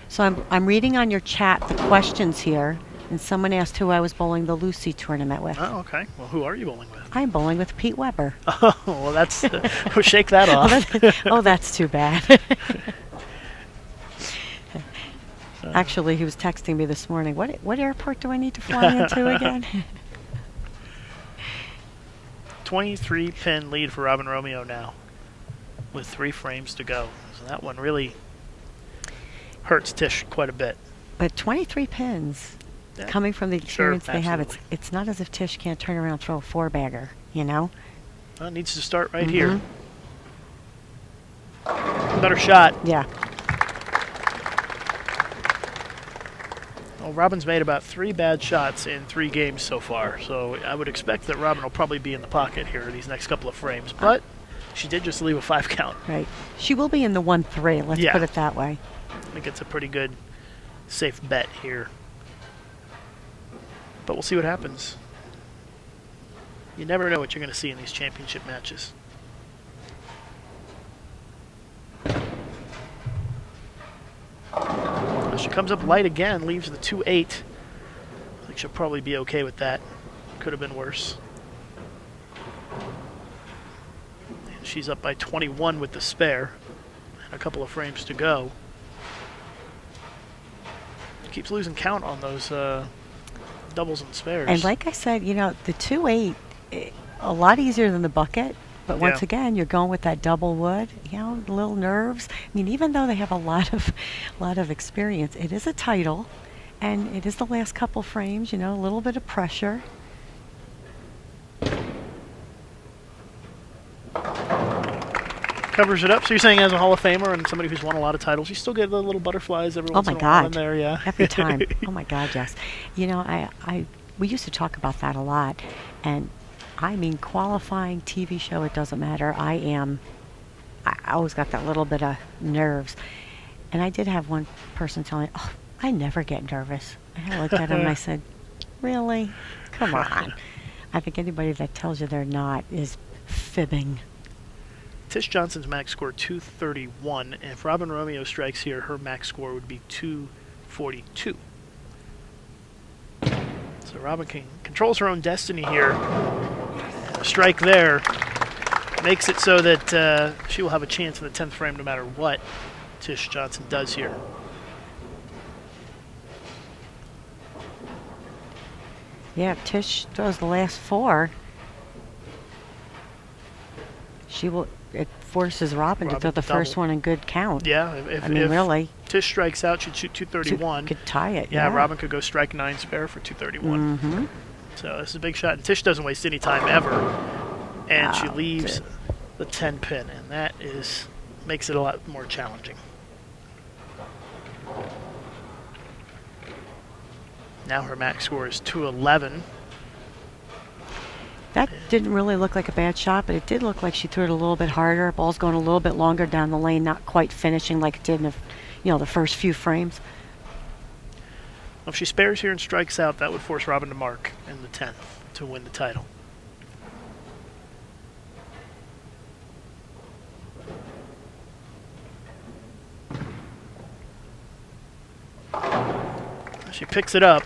[SPEAKER 3] So I'm reading on your chat the questions here, and someone asked who I was bowling the Lucy tournament with.
[SPEAKER 2] Oh, okay. Well, who are you bowling with?
[SPEAKER 3] I'm bowling with Pete Weber.
[SPEAKER 2] Oh, well, that's we'll shake that off.
[SPEAKER 3] Oh, that's too bad. Actually, he was texting me this morning. What airport do I need to fly into again?
[SPEAKER 2] 23-pin lead for Robin Romeo now, with 3 frames to go. So that one really hurts Tish quite a bit.
[SPEAKER 3] But 23 pins,
[SPEAKER 2] Yeah,
[SPEAKER 3] coming from the experience they have,
[SPEAKER 2] absolutely.
[SPEAKER 3] it's not as if Tish can't turn around and throw a 4-bagger, you know?
[SPEAKER 2] Well, it needs to start right here. Better shot.
[SPEAKER 3] Yeah.
[SPEAKER 2] Well, Robin's made about 3 bad shots in 3 games so far, so I would expect that Robin will probably be in the pocket here these next couple of frames. But she did just leave a 5 count.
[SPEAKER 3] Right. She will be in the 1-3, let's
[SPEAKER 2] Yeah.
[SPEAKER 3] put it that way.
[SPEAKER 2] I think it's a pretty good, safe bet here. but we'll see what happens. You never know what you're going to see in these championship matches. She comes up light again, leaves the 2-8. I think she'll probably be okay with that. Could have been worse. And she's up by 21 with the spare. And a couple of frames to go. Keeps losing count on those doubles and spares.
[SPEAKER 3] And like I said, you know, the 2-8, a lot easier than the bucket. But once again, you're going with that double wood, you know, little nerves. I mean, even though they have a lot of experience, it is a title, and it is the last couple frames, you know, a little bit of pressure.
[SPEAKER 2] Covers it up. So you're saying as a Hall of Famer and somebody who's won a lot of titles, you still get the little butterflies every once in a while in there, yeah?
[SPEAKER 3] Every time. Oh my God, yes. You know, we used to talk about that a lot, and I mean, qualifying, TV show, it doesn't matter. I always got that little bit of nerves. And I did have one person tell me, oh, I never get nervous. And I looked at him and I said, really? Come on. I think anybody that tells you they're not is fibbing.
[SPEAKER 2] Tish Johnson's max score 231. And if Robin Romeo strikes here, her max score would be 242. So Robin controls her own destiny here. A strike there makes it so that she will have a chance in the 10th frame no matter what Tish Johnson does here.
[SPEAKER 3] Yeah, if Tish throws the last 4, it forces Robin to throw the first one in good count.
[SPEAKER 2] Yeah,
[SPEAKER 3] I mean, really.
[SPEAKER 2] Tish strikes out, she'd shoot 231.
[SPEAKER 3] Could tie it,
[SPEAKER 2] yeah. Robin could go strike 9 spare for 231.
[SPEAKER 3] Mm-hmm.
[SPEAKER 2] So this is a big shot, and Tish doesn't waste any time ever. And she leaves the 10 pin, and that makes it a lot more challenging. Now her max score is 211.
[SPEAKER 3] That didn't really look like a bad shot, but it did look like she threw it a little bit harder. Ball's going a little bit longer down the lane, not quite finishing like it did in the first few frames.
[SPEAKER 2] If she spares here and strikes out, that would force Robin to mark in the 10th to win the title. She picks it up.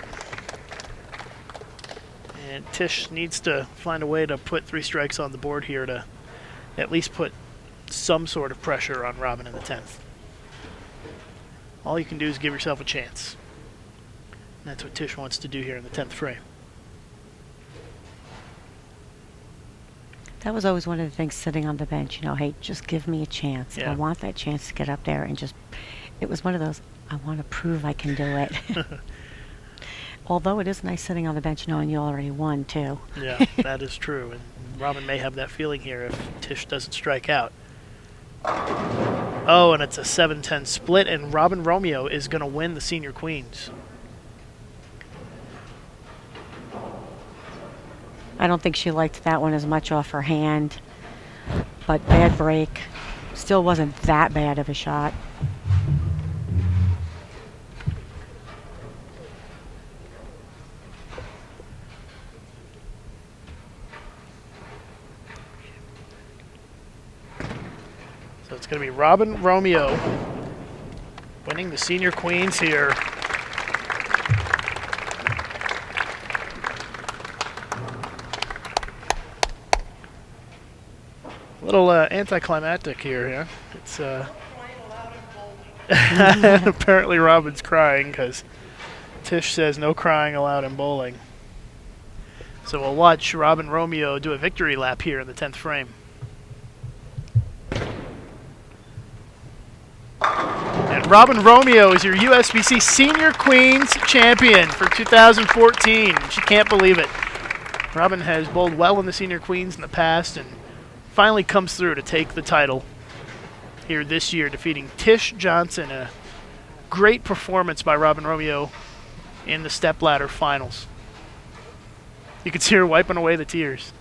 [SPEAKER 2] And Tish needs to find a way to put 3 strikes on the board here to at least put some sort of pressure on Robin in the 10th. All you can do is give yourself a chance. And that's what Tish wants to do here in the 10th frame.
[SPEAKER 3] That was always one of the things sitting on the bench, you know, hey, just give me a chance.
[SPEAKER 2] Yeah.
[SPEAKER 3] I want that chance to get up there and it was one of those, I want to prove I can do it. Although it is nice sitting on the bench knowing you already won, too.
[SPEAKER 2] Yeah, that is true. And Robin may have that feeling here if Tish doesn't strike out. Oh, and it's a 7-10 split, and Robin Romeo is going to win the Senior Queens.
[SPEAKER 3] I don't think she liked that one as much off her hand, but bad break. Still wasn't that bad of a shot.
[SPEAKER 2] So it's going to be Robin Romeo winning the Senior Queens here. A little anticlimactic here, yeah? It's apparently Robin's crying because Tish says no crying allowed in bowling. So we'll watch Robin Romeo do a victory lap here in the 10th frame. And Robin Romeo is your USBC Senior Queens champion for 2014. She can't believe it. Robin has bowled well in the Senior Queens in the past and finally comes through to take the title here this year, defeating Tish Johnson. A great performance by Robin Romeo in the Stepladder finals. You can see her wiping away the tears.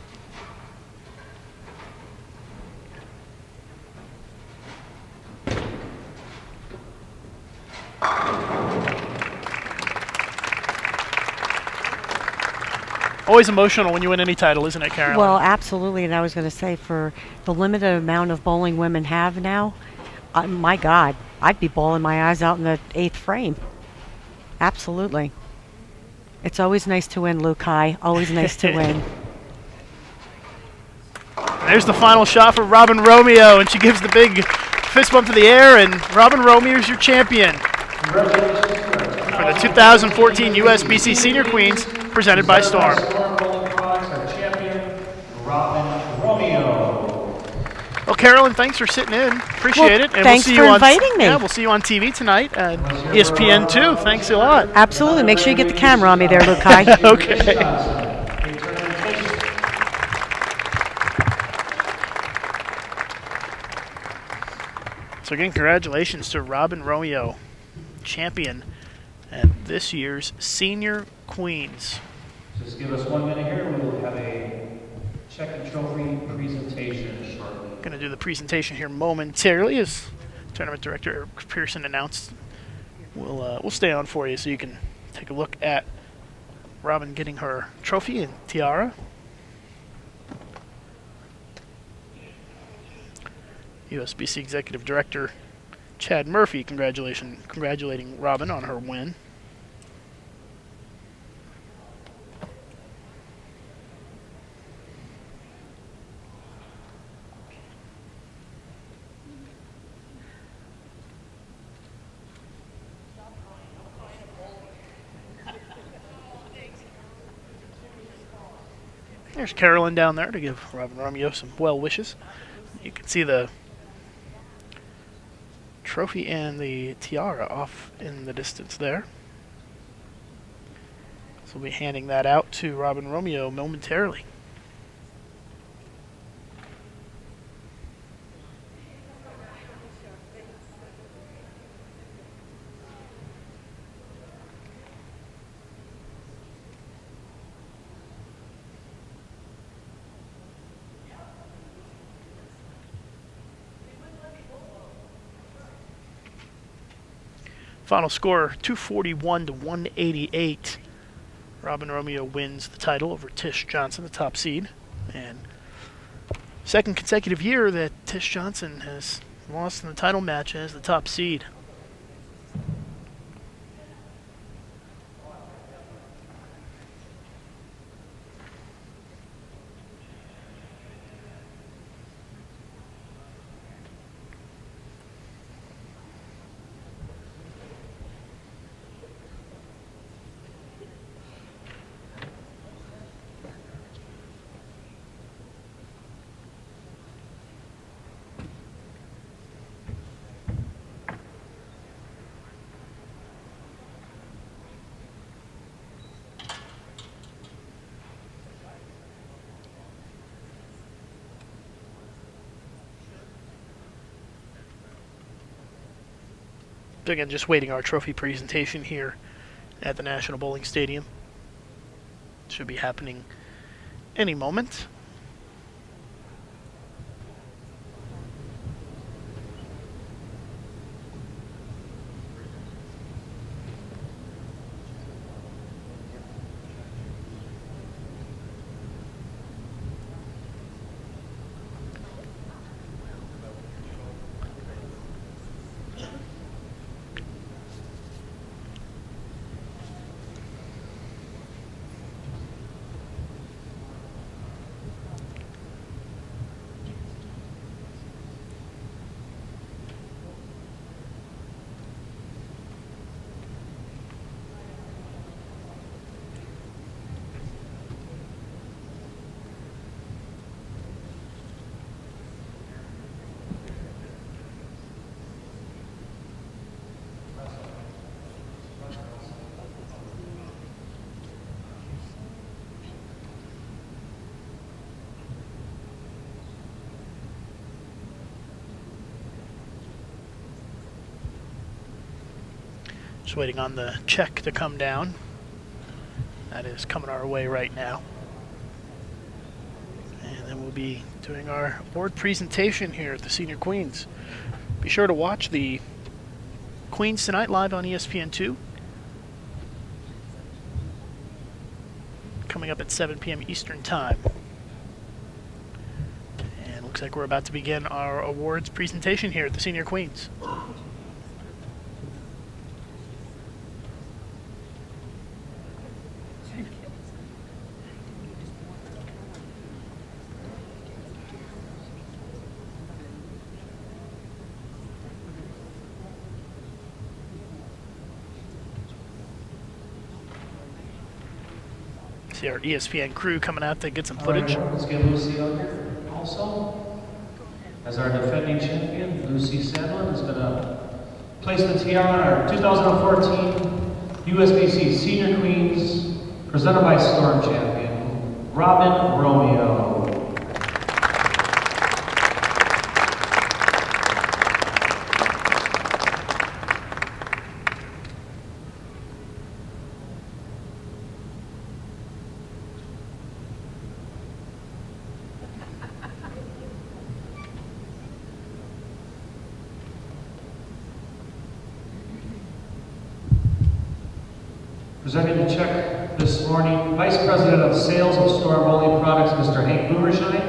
[SPEAKER 2] Always emotional when you win any title, isn't it, Carolyn?
[SPEAKER 3] Well, absolutely. And I was going to say, for the limited amount of bowling women have now, my God, I'd be bawling my eyes out in the 8th frame. Absolutely. It's always nice to win, Luke High. Always nice to win.
[SPEAKER 2] There's the final shot for Robin Romeo, and she gives the big fist bump to the air, and Robin Romeo is your champion for the 2014 USBC Senior Queens, presented by Storm. Well, Carolyn, thanks for sitting in. Appreciate it. And
[SPEAKER 3] thanks for inviting me.
[SPEAKER 2] Yeah, we'll see you on TV tonight at ESPN 2. Thanks a lot.
[SPEAKER 3] Absolutely. Make sure you get the camera on me there, Luke High.
[SPEAKER 2] Okay. So again, congratulations to Robin Romeo, champion at this year's Senior Queens.
[SPEAKER 1] Just give us 1 minute here. We will have a check and trophy presentation shortly.
[SPEAKER 2] Going to do the presentation here momentarily, as Tournament Director Eric Pearson announced. We'll stay on for you so you can take a look at Robin getting her trophy and tiara. USBC Executive Director Chad Murphy congratulating Robin on her win. There's Carolyn down there to give Robin Romeo some well wishes. You can see the trophy and the tiara off in the distance there. So we'll be handing that out to Robin Romeo momentarily. Final score 241 to 188. Robin Romeo wins the title over Tish Johnson, the top seed. And second consecutive year that Tish Johnson has lost in the title match as the top seed. Again, just waiting our trophy presentation here at the National Bowling Stadium. Should be happening any moment. Just waiting on the check to come down. That is coming our way right now. And then we'll be doing our award presentation here at the Senior Queens. Be sure to watch the Queens tonight live on ESPN 2. Coming coming up at 7 p.m. Eastern Time. And looks like we're about to begin our awards presentation here at the Senior Queens. See our ESPN crew coming out to get some footage.
[SPEAKER 1] All right, let's get Lucy out here also. As our defending champion, Lucy Sandelin is going to place the tiara on our 2014 USBC Senior Queens, presented by Storm champion, Robin Romeo. Presenting the check this morning, Vice President of Sales of Storm Bowling Products, Mr. Hank Boomershine,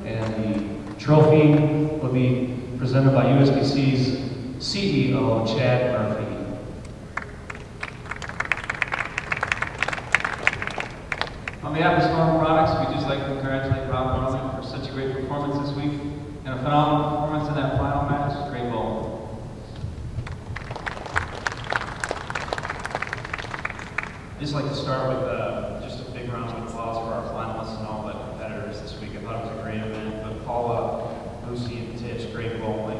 [SPEAKER 1] and the trophy will be presented by USBC's CEO, Chad Murphy.
[SPEAKER 4] On behalf of Storm Products, we'd just like to congratulate Robin Romeo for such a great performance this week and a phenomenal performance in that final match. Great bowling.
[SPEAKER 1] I'd just like to start with just a big round of applause for our finalists and all the competitors this week. I thought it was a great event. But Paula, Lucy, and Tish, great bowling.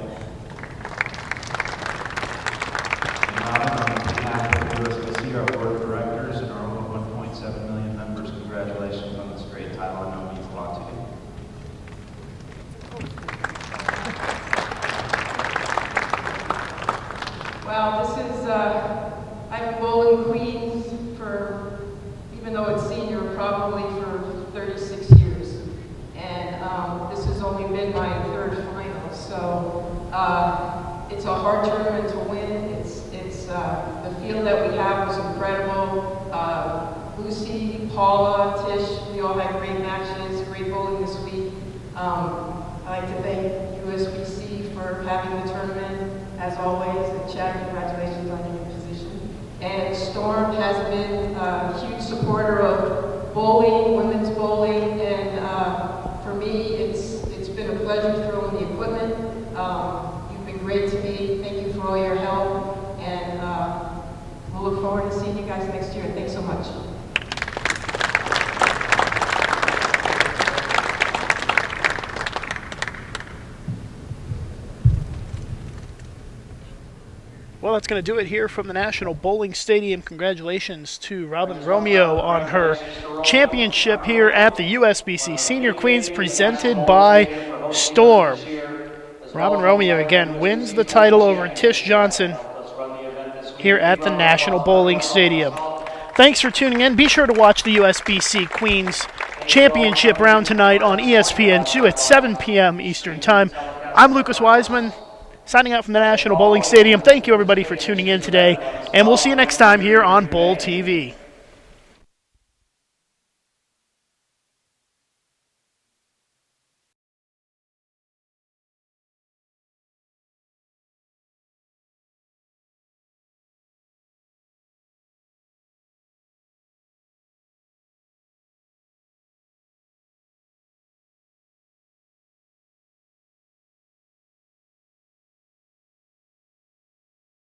[SPEAKER 1] And Robin, on behalf of USBC, our board of directors, and our over 1.7 million members, congratulations on this great title. I know it means a lot to you.
[SPEAKER 5] Well, this is, I've been bowling Queens for, even though it's senior, probably for 36 years. And this has only been my third final. So it's a hard tournament to win. The field that we have was incredible. Lucy, Paula, Tish, we all had great matches, great bowling this week. I'd like to thank USBC for having the tournament, as always, and Chad, congratulations on your new position. And Storm has been a huge supporter of bowling, women's bowling, and for me, it's been a pleasure throwing the equipment. You've been great to me. Thank you for all your help, and we'll look forward to seeing you guys next year. Thanks so much.
[SPEAKER 2] Well, that's going to do it here from the National Bowling Stadium. Congratulations to Robin Romeo on her championship here at the USBC Senior Queens, presented by Storm. Robin Romeo, again, wins the title over Tish Johnson here at the National Bowling Stadium. Thanks for tuning in. Be sure to watch the USBC Queens Championship round tonight on ESPN2 at 7 p.m. Eastern Time. I'm Lucas Wiseman, signing out from the National Bowling Stadium. Thank you, everybody, for tuning in today, and we'll see you next time here on Bowl TV.